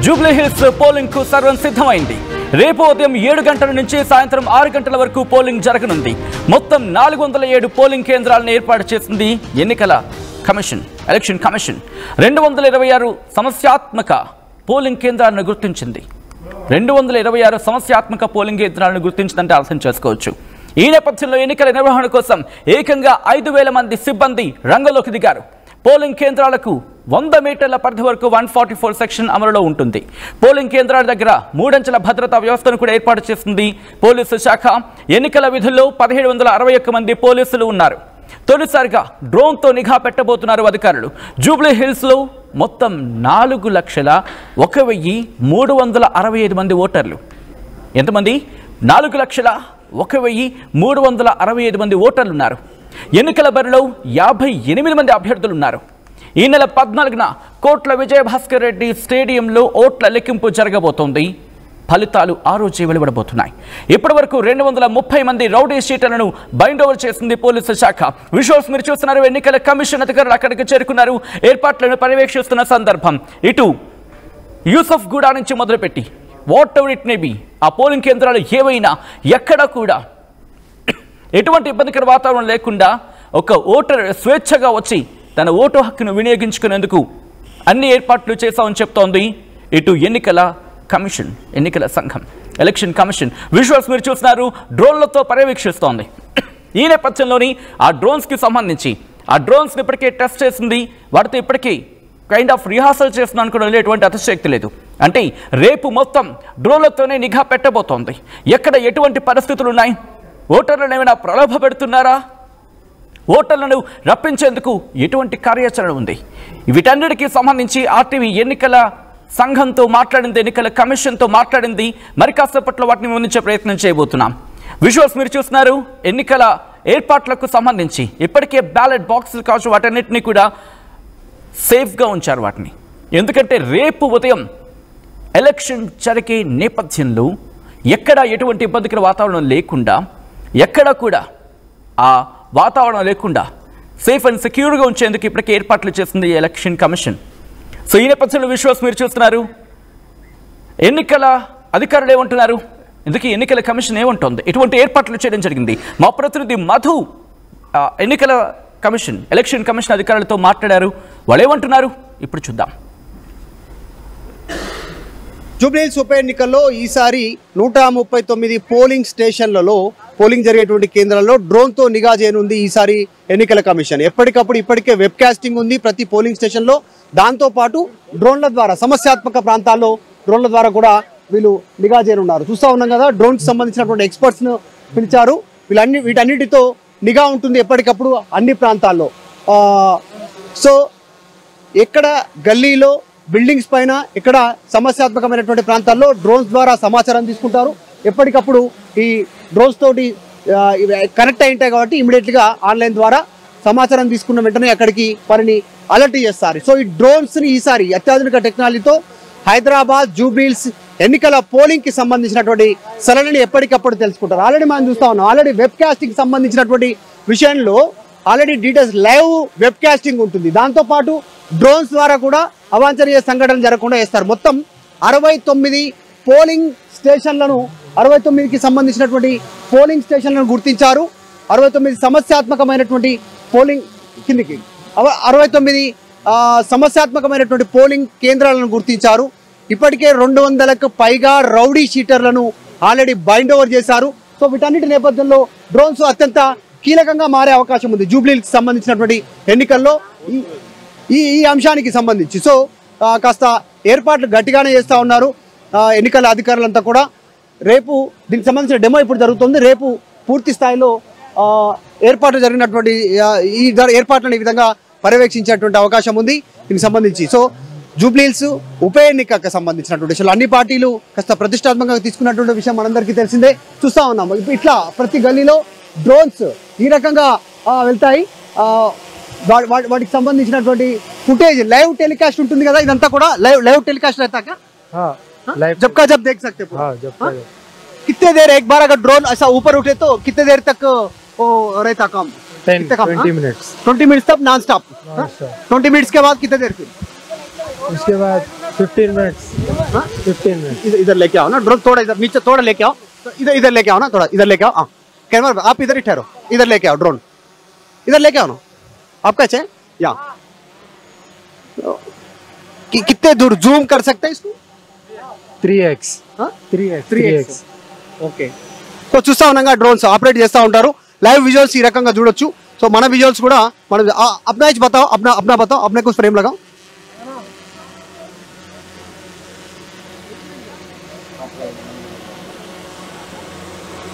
Jubilee hills polling కు సర్వం సిద్ధమైంది. రేపు ఉదయం 7 గంటల నుంచి సాయంత్రం 6 గంటల వరకు పోలింగ్ జరగనుంది. మొత్తం 407 పోలింగ్ కేంద్రాలను ఏర్పాటు చేసింది ఎన్నికల కమిషన్, ఎలక్షన్ కమిషన్. 226 సమస్యాత్మక పోలింగ్ కేంద్రాలను గుర్తించింది. 226 సమస్యాత్మక పోలింగ్ కేంద్రాలను గుర్తించిందంటే అర్థం చేసుకోవచ్చు. ఈ నేపథ్యంలో ఎన్నికల నిర్వహణ కోసం ఏకంగా 5,000 మంది సిబ్బంది రంగంలోకి దిగారు. పోలింగ్ కేంద్రాలకు 100 మీటర్ల పరిధి వరకు 144 సెక్షన్ అమలులో ఉంటుంది. పోలింగ్ కేంద్రాల దగ్గర 3 అంచెల భద్రతా వ్యవస్థను కూడా ఏర్పాటు చేసింది పోలీసు శాఖ. ఎన్నికల విధుల్లో 1761 మంది పోలీసులు ఉన్నారు. తొలిసారిగా డ్రోన్తో నిఘా పెట్టబోతున్నారు అధికారులు. జూబ్లీ హిల్స్లో మొత్తం 4,01,365 మంది ఓటర్లు. ఎంతమంది? 4,01,365 మంది ఓటర్లు ఉన్నారు. ఎన్నికల బరిలో 58 మంది అభ్యర్థులు ఉన్నారు. ఈ నెల 14న కోట్ల విజయభాస్కర్ రెడ్డి స్టేడియంలో ఓట్ల లెక్కింపు జరగబోతోంది. ఫలితాలు ఆ రోజు వెలువడబోతున్నాయి. ఇప్పటి వరకు 230 మంది రౌడీ షీటర్లను బైండ్ ఓవర్ చేసింది పోలీసు శాఖ. విజువల్స్ మీరు చూస్తున్నారు. ఎన్నికల కమిషన్ అధికారులు అక్కడికి చేరుకున్నారు. ఏర్పాట్లను పర్యవేక్షిస్తున్న సందర్భం. ఇటు యూసఫ్ గూడా నుంచి మొదలుపెట్టి what ever it may be ఆ పోలింగ్ కేంద్రాలు ఏవైనా ఎక్కడా కూడా ఎటువంటి ఇబ్బందికర వాతావరణం లేకుండా ఒక ఓటర్ స్వేచ్ఛగా వచ్చి తన ఓటు హక్కును వినియోగించుకునేందుకు అన్ని ఏర్పాట్లు చేశామని చెప్తోంది ఇటు ఎన్నికల కమిషన్, ఎన్నికల సంఘం, ఎలక్షన్ కమిషన్. విజువల్స్ మీరు చూస్తున్నారు. డ్రోన్లతో పర్యవేక్షిస్తోంది. ఈ నేపథ్యంలోని ఆ డ్రోన్స్కి సంబంధించి ఆ డ్రోన్స్ని ఇప్పటికే టెస్ట్ చేసింది. వాటితో ఇప్పటికీ కైండ్ ఆఫ్ రిహార్సల్ చేస్తున్నాను కూడా ఎటువంటి అతిశక్తి లేదు. అంటే రేపు మొత్తం డ్రోన్లతోనే నిఘా పెట్టబోతోంది. ఎక్కడ ఎటువంటి పరిస్థితులు ఉన్నాయి? ఓటర్లను ఏమైనా ప్రలోభ పెడుతున్నారా? ఓటర్లను రప్పించేందుకు ఎటువంటి కార్యాచరణ ఉంది? వీటన్నిటికీ సంబంధించి ఆర్టీవీ ఎన్నికల సంఘంతో మాట్లాడింది, ఎన్నికల కమిషన్తో మాట్లాడింది. మరి కాసేపట్లో వాటిని ముందుంచే ప్రయత్నం చేయబోతున్నాం. విజువల్స్ మీరు చూస్తున్నారు. ఎన్నికల ఏర్పాట్లకు సంబంధించి ఇప్పటికే బ్యాలెట్ బాక్సులు కావచ్చు, వాటన్నిటినీ కూడా సేఫ్గా ఉంచారు వాటిని. ఎందుకంటే రేపు ఉదయం ఎలక్షన్ జరిగే నేపథ్యంలో ఎక్కడ ఎటువంటి ఇబ్బందికర వాతావరణం లేకుండా, ఎక్కడ కూడా ఆ వాతావరణం లేకుండా సేఫ్ అండ్ సెక్యూర్గా ఉంచేందుకు ఇప్పటికే ఏర్పాట్లు చేస్తుంది ఎలక్షన్ కమిషన్. సో ఈ నేపథ్యంలో విజువల్స్ మీరు చూస్తున్నారు. ఎన్నికల అధికారులు ఏమంటున్నారు? ఎందుకు ఎన్నికల కమిషన్ ఏమంటుంది? ఎటువంటి ఏర్పాట్లు చేయడం జరిగింది? మా ప్రతినిధి మధు ఎన్నికల కమిషన్, ఎలక్షన్ కమిషన్ అధికారులతో మాట్లాడారు. వాళ్ళు ఏమంటున్నారు ఇప్పుడు చూద్దాం. జూబ్లీ హిల్స్ ఉప ఎన్నికల్లో ఈసారి 139 పోలింగ్ స్టేషన్లలో పోలింగ్ జరిగేటువంటి కేంద్రాల్లో డ్రోన్తో నిఘా చేయనుంది ఈసారి ఎన్నికల కమిషన్. ఎప్పటికప్పుడు ఇప్పటికే వెబ్ కాస్టింగ్ ఉంది ప్రతి పోలింగ్ స్టేషన్లో. దాంతోపాటు డ్రోన్ల ద్వారా సమస్యాత్మక ప్రాంతాల్లో డ్రోన్ల ద్వారా కూడా వీళ్ళు నిఘా చేయనున్నారు. చూస్తూ ఉన్నాం కదా, డ్రోన్కి సంబంధించినటువంటి ఎక్స్పర్ట్స్ను పిలిచారు. వీటన్నిటితో నిఘా ఉంటుంది ఎప్పటికప్పుడు అన్ని ప్రాంతాల్లో. సో ఎక్కడ గల్లీలో, బిల్డింగ్స్ పైన, ఇక్కడ సమస్యాత్మకమైనటువంటి ప్రాంతాల్లో డ్రోన్స్ ద్వారా సమాచారం తీసుకుంటారు. ఎప్పటికప్పుడు ఈ డ్రోన్స్ తోటి కనెక్ట్ అయి ఉంటాయి కాబట్టి ఇమీడియట్గా ఆన్లైన్ ద్వారా సమాచారం తీసుకున్న వెంటనే అక్కడికి వారిని అలర్ట్ చేస్తారు. సో ఈ డ్రోన్స్ని ఈసారి అత్యాధునిక టెక్నాలజీతో హైదరాబాద్ జూబ్లీ హిల్స్ ఎన్నికల పోలింగ్కి సంబంధించినటువంటి సరళిని ఎప్పటికప్పుడు తెలుసుకుంటారు. ఆల్రెడీ మనం చూస్తా ఉన్నాం. ఆల్రెడీ వెబ్ కాస్టింగ్ సంబంధించినటువంటి విషయంలో already details live web casting ఉంటుంది. దాంతోపాటు డ్రోన్స్ ద్వారా కూడా అవాంఛనీయ సంఘటనలు జరగకుండా చేస్తారు. మొత్తం 69 పోలింగ్ స్టేషన్లను, 69కి సంబంధించినటువంటి పోలింగ్ స్టేషన్లను గుర్తించారు. 69 సమస్యాత్మకమైనటువంటి పోలింగ్ కిందికి 69 సమస్యాత్మకమైనటువంటి పోలింగ్ కేంద్రాలను గుర్తించారు. ఇప్పటికే 200కు పైగా రౌడీ షీటర్లను ఆల్రెడీ బైండ్ ఓవర్ చేశారు. సో వీటన్నిటి నేపథ్యంలో డ్రోన్స్ అత్యంత కీలకంగా మారే అవకాశం ఉంది జూబ్లీకి సంబంధించినటువంటి ఎన్నికల్లో ఈ అంశానికి సంబంధించి. సో కాస్త ఏర్పాట్లు గట్టిగానే చేస్తూ ఉన్నారు ఎన్నికల అధికారులంతా కూడా. రేపు దీనికి సంబంధించిన డెమో ఇప్పుడు జరుగుతుంది. రేపు పూర్తి స్థాయిలో ఏర్పాట్లు జరిగినటువంటి ఈ ఏర్పాట్లను ఈ విధంగా పర్యవేక్షించేటువంటి అవకాశం ఉంది దీనికి సంబంధించి. సో జూబ్లీ హిల్స్ ఉప ఎన్నికకు సంబంధించినటువంటి విషయాలు అన్ని పార్టీలు కాస్త ప్రతిష్టాత్మకంగా తీసుకున్నటువంటి విషయం మనందరికీ తెలిసిందే. చూస్తూ ఉన్నాం ఇట్లా ప్రతి గల్లీలో డ్రోన్స్ ఈ రకంగా వెళ్తాయి. వాటికి సంబంధించినటువంటి ఫుటేజ్ లైవ్ టెలికాస్ట్ ఉంటుంది కదా, ఇదంతా కూడా లైవ్ టెలికాస్ట్ रहता क्या? जब का जब देख सकते हैं. कितने देर एक बार अगर ड्रोन ऐसा ऊपर उठे तो कितने देर तक वो रहता काम? 20 मिनट्स तक नॉन स्टॉप. 20 मिनट्स के बाद कितने देर फिर? उसके बाद 15 मिनट्स 15 मिनट इधर लेके आओ ना ड्रोन, थोड़ा इधर नीचे थोड़ा लेके आओ, इधर लेके आओ ना, थोड़ा इधर लेके आओ। हाँ कैमरा आप इधर ही ठहरो, इधर लेके आओ ड्रोन, इधर लेके आओ ना आप कैसे यहाँ कितने दूर जूम कर सकते हैं इसको? 3x 3x okay. సో చూస్తా ఉన్నాగా డ్రోన్స్ ఆపరేట్ చేస్తూ ఉంటారు, లైవ్ విజువల్స్ ఈ రకంగా చూడొచ్చు। సో మన విజువల్స్ కూడా మనం अपना एज बताओ, अपना बताओ, अपने कुछ फ्रेम लगाओ।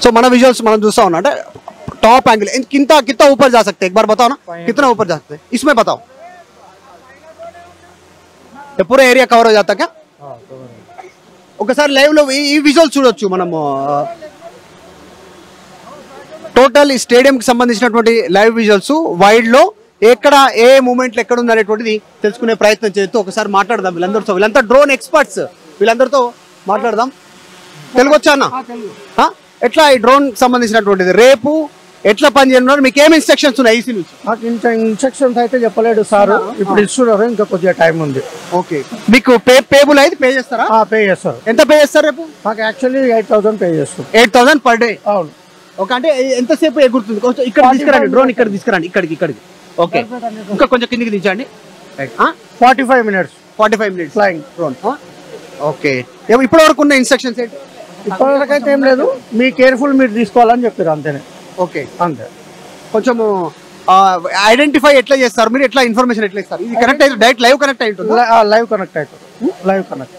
సో మన విజువల్స్ మనం చూస్తా ఉన్నా అంటే टॉप एंगल कितना ऊपर जा सकते हैं एक बार बताओ ना, कितना ऊपर जा सकते हैं इसमें बताओ। ये पूरा एरिया कवर हो जाता क्या? ఒకసారి లైవ్ లో ఈ విజువల్స్ చూడొచ్చు మనము। టోటల్ ఈ స్టేడియం కి సంబంధించినటువంటి లైవ్ విజువల్స్ వైడ్ లో ఎక్కడ ఏ మూమెంట్లు ఎక్కడ ఉంది అనేటువంటిది తెలుసుకునే ప్రయత్నం చేస్తూ ఒకసారి మాట్లాడదాం వీళ్ళందరితో। వీళ్ళంతా డ్రోన్ ఎక్స్పర్ట్స్, వీళ్ళందరితో మాట్లాడదాం। తెలుగు వచ్చా అన్న? ఎట్లా ఈ డ్రోన్ సంబంధించినటువంటిది రేపు ఎట్లా పని చేయనున్నారు, మీకు ఏమి ఇన్స్ట్రక్షన్స్ ఉన్నాయి ఈసీ నుంచి? మాకు ఇన్స్ట్రక్షన్స్ అయితే చెప్పలేడు సార్, ఇప్పుడు ఇస్తున్నారు, ఇంకా కొద్దిగా టైం ఉంది। ఓకే మీకు పేబుల్ అయితే పే చేస్తారా? పే చేస్తారు। ఎంత పే చేస్తారు రేపు? మాకు యాక్చువల్లీ 8,000 పే చేస్తారు। 8,000 పర్ డే? అవును। ఓకే అంటే ఎంతసేపు ఎగురుతుంది? కొంచెం ఇక్కడ తీసుకురండి డ్రోన్, ఇక్కడ తీసుకురండి, ఇక్కడికి। ఓకే ఇంకా కొంచెం కిందికి దించండి। 45 మినిట్స్ ఫ్లయింగ్ డ్రోన్। ఓకే ఇప్పటి వరకు ఉన్న ఇన్స్ట్రక్షన్స్ ఏంటి? ఇప్పటివరకు అయితే ఏం లేదు, మీ కేర్ఫుల్ మీరు తీసుకోవాలని చెప్పారు అంతేనే। ఓకే అంతే। కొంచెం ఐడెంటిఫై ఎట్లా చేస్తారు మీరు, ఎట్లా ఇన్ఫర్మేషన్ ఎట్లా ఇస్తారు? ఇది కనెక్ట్ అయితే డైరెక్ట్ లైవ్ కనెక్ట్ అయి ఉంటుంది? లైవ్ కనెక్ట్ అవుతుంది, లైవ్ కనెక్ట్।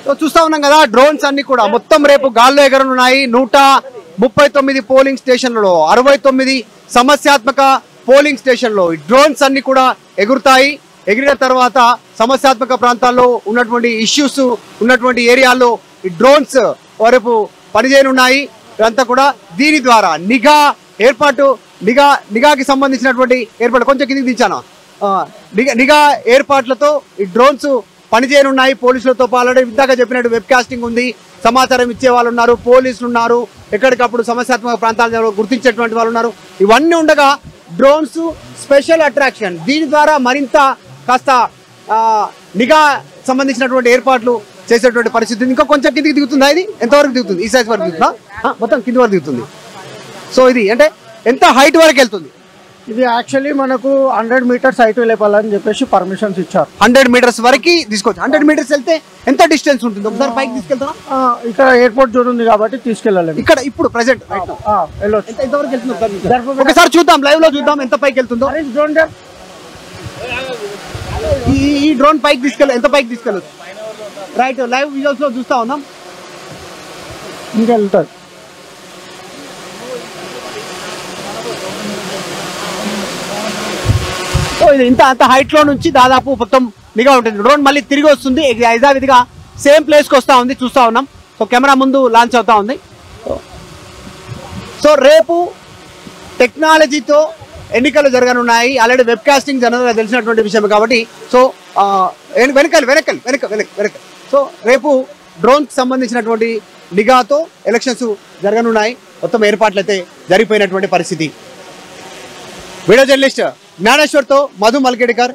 సో చూస్తా ఉన్నాం కదా డ్రోన్స్ అన్ని కూడా మొత్తం రేపు గాల్లో ఎగరనున్నాయి। 139 పోలింగ్ స్టేషన్లలో 69 సమస్యాత్మక పోలింగ్ స్టేషన్లో ఈ డ్రోన్స్ అన్ని కూడా ఎగురుతాయి। ఎగిరిన తర్వాత సమస్యాత్మక ప్రాంతాల్లో ఉన్నటువంటి ఇష్యూస్ ఉన్నటువంటి ఏరియాల్లో ఈ డ్రోన్స్ రేపు పనిచేయనున్నాయి ఇదంతా కూడా। దీని ద్వారా నిఘాకి సంబంధించినటువంటి ఏర్పాటు కొంచెం కిందికి దించాను। నిఘా ఏర్పాట్లతో ఈ డ్రోన్స్ పనిచేయనున్నాయి పోలీసులతో పాటు। ఇందాక చెప్పినట్టు వెబ్ కాస్టింగ్ ఉంది, సమాచారం ఇచ్చే వాళ్ళు ఉన్నారు, పోలీసులు ఉన్నారు, ఎక్కడికప్పుడు సమస్యాత్మక ప్రాంతాలను గుర్తించేటువంటి వాళ్ళు ఉన్నారు। ఇవన్నీ ఉండగా డ్రోన్స్ స్పెషల్ అట్రాక్షన్, దీని ద్వారా మరింత కాస్త నిఘా సంబంధించినటువంటి ఏర్పాట్లు చేసేటువంటి పరిస్థితి। ఇంకా కొంచెం కిందికి దిగుతుందా? ఇది ఎంతవరకు దిగుతుంది? ఈ సైజ్ వరకు దిగుతుందా? మొత్తం కింది వరకు దిగుతుంది। సో ఇది అంటే ఎంత హైట్ వరకు వెళ్తుంది? ఇది యాక్చువల్లీ మనకు 100 మీటర్స్ హైట్ లేపాలని చెప్పేసి పర్మిషన్స్ ఇచ్చారు। 100 మీటర్స్ వరకు తీసుకోవచ్చు। 100 మీటర్స్ వెళ్తే ఎంత డిస్టెన్స్ ఉంటుంది? ఒకసారి పైకి తీసుకెళ్తారా? ఇక్కడ ఎయిర్పోర్ట్ జోన్ ఉంది కాబట్టి తీసుకెళ్ళాలి। ఇక్కడ ఇప్పుడు ప్రెసెంట్ వెళ్ళొచ్చు। ఎంతవరకు వెళ్తుంది ఒకసారి చూద్దాం, లైవ్ లో చూద్దాం ఎంత పైకి వెళ్తుందో। ఈ డ్రోన్ పైకి ఎంత పైకి తీసుకెళ్ళచ్చు? రైట్ లైవ్ విజువల్స్ లో చూస్తా ఉన్నాం। ఇంకా వెళ్తారు। సో ఇది అంత హైట్ లో నుంచి దాదాపు మొత్తం నిఘా ఉంటుంది। డ్రోన్ మళ్ళీ తిరిగి వస్తుంది యథావిధిగా సేమ్ ప్లేస్ కి వస్తా ఉంది, చూస్తా ఉన్నాం। సో కెమెరా ముందు లాంచ్ అవుతా ఉంది। సో రేపు టెక్నాలజీతో ఎన్నికలు జరగనున్నాయి, ఆల్రెడీ వెబ్ కాస్టింగ్ జనరల్గా తెలిసినటువంటి విషయం కాబట్టి। సో వెనకల్ సో రేపు డ్రోన్ కి సంబంధించినటువంటి నిఘాతో ఎలక్షన్స్ జరగనున్నాయి, మొత్తం ఏర్పాట్లు అయితే జరిగిపోయినటువంటి పరిస్థితి। వీడియో జర్నలిస్ట్ జ్ఞానేశ్వర్తో మధు మల్కేడ్కర్,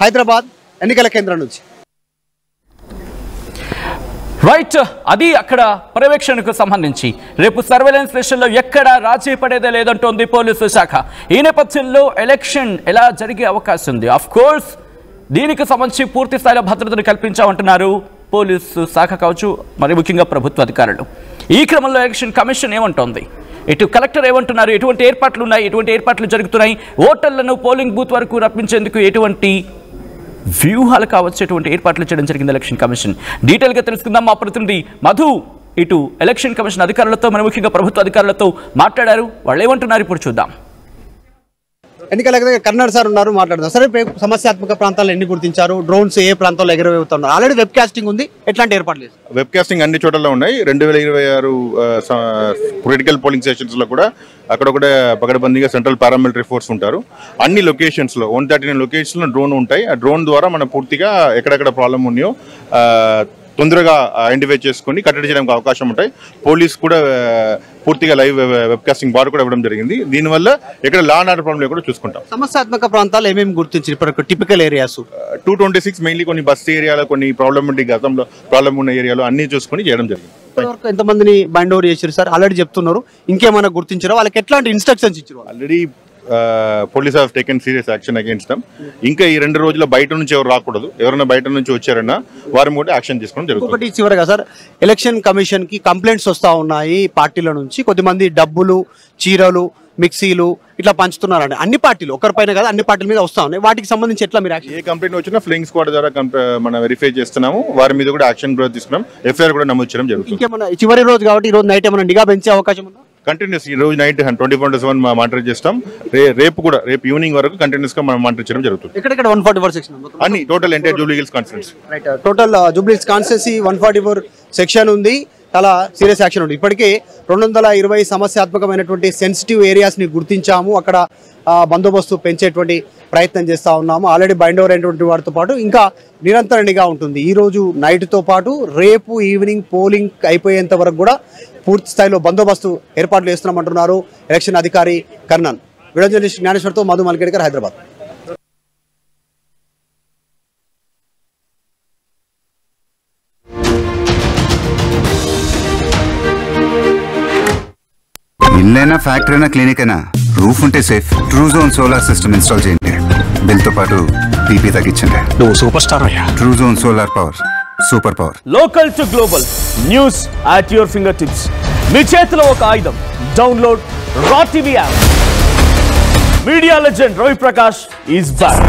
హైదరాబాద్ ఎన్నికల కేంద్రం నుంచి। రైట్, అది అక్కడ పర్యవేక్షణకు సంబంధించి రేపు సర్వేలెన్స్ స్టేషన్లో ఎక్కడ రాజీ పడేదే లేదంటోంది పోలీసు శాఖ। ఈ నేపథ్యంలో ఎలక్షన్ ఎలా జరిగే అవకాశం ఉంది? ఆఫ్ కోర్స్ దీనికి సంబంధించి పూర్తి స్థాయిలో భద్రతను కల్పించామంటున్నారు పోలీసు శాఖ కావచ్చు, మరి ముఖ్యంగా ప్రభుత్వ అధికారులు। ఈ క్రమంలో ఎలక్షన్ కమిషన్ ఏమంటోంది, ఇటు కలెక్టర్ ఏమంటున్నారు, ఎటువంటి ఏర్పాట్లు ఉన్నాయి, ఎటువంటి ఏర్పాట్లు జరుగుతున్నాయి, ఓటర్లను పోలింగ్ బూత్ వరకు రప్పించేందుకు ఎటువంటి వ్యూహాలు కావచ్చు, ఎటువంటి ఏర్పాట్లు చేయడం జరిగింది ఎలక్షన్ కమిషన్? డీటెయిల్గా తెలుసుకుందాం। మా ప్రతినిధి మధు ఇటు ఎలక్షన్ కమిషన్ అధికారులతో, మరి ముఖ్యంగా ప్రభుత్వ అధికారులతో మాట్లాడారు, వాళ్ళు ఏమంటున్నారు ఇప్పుడు చూద్దాం। ఎన్నికల కర్నాటక సార్ ఉన్నారు, మాట్లాడదాం। సరే సమస్యాత్మక ప్రాంతాలు ఎన్ని గుర్తించారు, డ్రోన్స్ ఏ ప్రాంతాల్లో ఎగరవేస్తున్నారు, ఆల్రెడీ వెబ్ కాస్టింగ్ ఉంది, ఎట్లాంటి ఏర్పాట్లు చేస్తారు? వెబ్ కాస్టింగ్ అన్ని చోట్ల ఉన్నాయి। 2026 పొలిటికల్ పోలింగ్ స్టేషన్స్ లో కూడా అక్కడొకటే పకడ్బందీగా సెంట్రల్ పారామిలిటరీ ఫోర్స్ ఉంటారు। అన్ని లొకేషన్స్ లో 139 లొకేషన్స్ లో డ్రోన్ ఉంటాయి। ఆ డ్రోన్ ద్వారా మనం పూర్తిగా ఎక్కడెక్కడ ప్రాబ్లం ఉన్నాయో తొందరగా ఐడెంటిఫై చేసుకుని కట్టడి చేయడానికి అవకాశం ఉంటాయి. పోలీస్ కూడా పూర్తిగా లైవ్ వెబ్కాస్టింగ్ బార్ కూడా ఇవ్వడం జరిగింది. దీనివల్ల ఇక్కడ లా అండ్ ఆర్డర్ ప్రాబ్లం కూడా చూసుకుంటాం. సమస్యాత్మక ప్రాంతాలు ఏమేమి గుర్తించి ఇప్పుడు టిపికల్ ఏరియాస్ 226 మెయిన్లీ కొన్ని బస్ ఏరియాలో కొన్ని గతంలో ప్రాబ్లం ఉన్న ఏరియాలో అన్ని చూసుకుని చేయడం జరిగింది. ఇప్పటివరకు ఎంతమందిని బైండ్ ఓవర్ చేశారు సార్? ఆల్రెడీ చెప్తున్నారు, ఇంకేమైనా గుర్తించారో? వాళ్ళకి ఎట్లాంటి ఇన్స్ట్రక్షన్స్ ఇచ్చారు? Already police have taken serious action against dum. ఇంకా ఈ 2 రోజుల బయట నుంచి ఎవరు రాకూడదు. ఎవరైనా బయట నుంచి వచ్చారన్నా వారి కూడా యాక్షన్ తీసుకోవడం జరుగుతుంది. ఒకటి చివరగా సార్, ఎలక్షన్ కమిషన్ కి కంప్లైంట్స్ వస్తా ఉన్నాయి పార్టీల నుంచి. కొద్దిమంది డబ్బులు, చీరలు, మిక్సీలు ఇట్లా పంచుతున్నారండి. అన్ని పార్టీలు, ఒకరిపైన కదా అన్ని పార్టీల మీద వస్తా ఉన్నాయి. వాటికి సంబంధించి ఎట్లా మీరు ఏ కంప్లైంట్ వచ్చినా ఫ్లయింగ్ స్క్వాడ్ ద్వారా మనం వెరిఫై చేస్తున్నాము. వారి మీద కూడా యాక్షన్ కూడా తీసుకున్నాం. ఎఫ్ఐఆర్ కూడా నమోదు చేయడం జరుగుతుంది. ఇంకేమన్నా చివరి రోజు కాబట్టి ఈ రోజు నైట్ ఏమైనా నిఘా పెంచే అవకాశం ఉందా? కంటిన్యూస్ ఈ రోజు నైట్ 24/7 మానిటర్ చేస్తాం. రేపు ఈవినింగ్ వరకు కంటిన్యూస్ గా మనం మానిటర్ చేయడం జరుగుతుంది. ఎక్కడెక్కడ 144 సెక్షన్ అన్ని total entire Jubilee hills constituency, total Jubilee hills constituency 144 section ఉంది. చాలా సీరియస్ యాక్షన్ ఉంది. ఇప్పటికే 220 సమస్యాత్మకమైనటువంటి సెన్సిటివ్ ఏరియాస్ ని గుర్తించాము. అక్కడ బందోబస్తు పెంచేటువంటి ప్రయత్నం చేస్తూ ఉన్నాము. ఆల్రెడీ బైండ్ ఓవర్ అయినటువంటి వాటితో పాటు ఇంకా నిరంతర నిఘా ఉంటుంది. ఈ రోజు నైట్తో పాటు రేపు ఈవినింగ్ పోలింగ్ అయిపోయేంత వరకు కూడా పూర్తి స్థాయిలో బందోబస్తు ఏర్పాట్లు చేస్తున్నామంటున్నారు ఎలక్షన్ అధికారి కర్ణన్. వీడియో జర్నలిస్ట్ జ్ఞానేశ్వర్తో మధు మల్కేడ్కర్, హైదరాబాద్. ఇల్లైనా ఫ్యాక్టరీ అయినా క్లినిక్ అయినా రూఫ్ ఉంటే safe. Truzon solar system install చేయండి. బిల్ తో పాటు పీపీ తగ్గించండి. నువ్వు సూపర్ స్టార్ అయ్యా. Truzon solar power, super power. Local to global news at your finger tips. మీ చేతిలో ఒక ఆయుధం. Download Raw TV app. Media legend Ravi Prakash is back.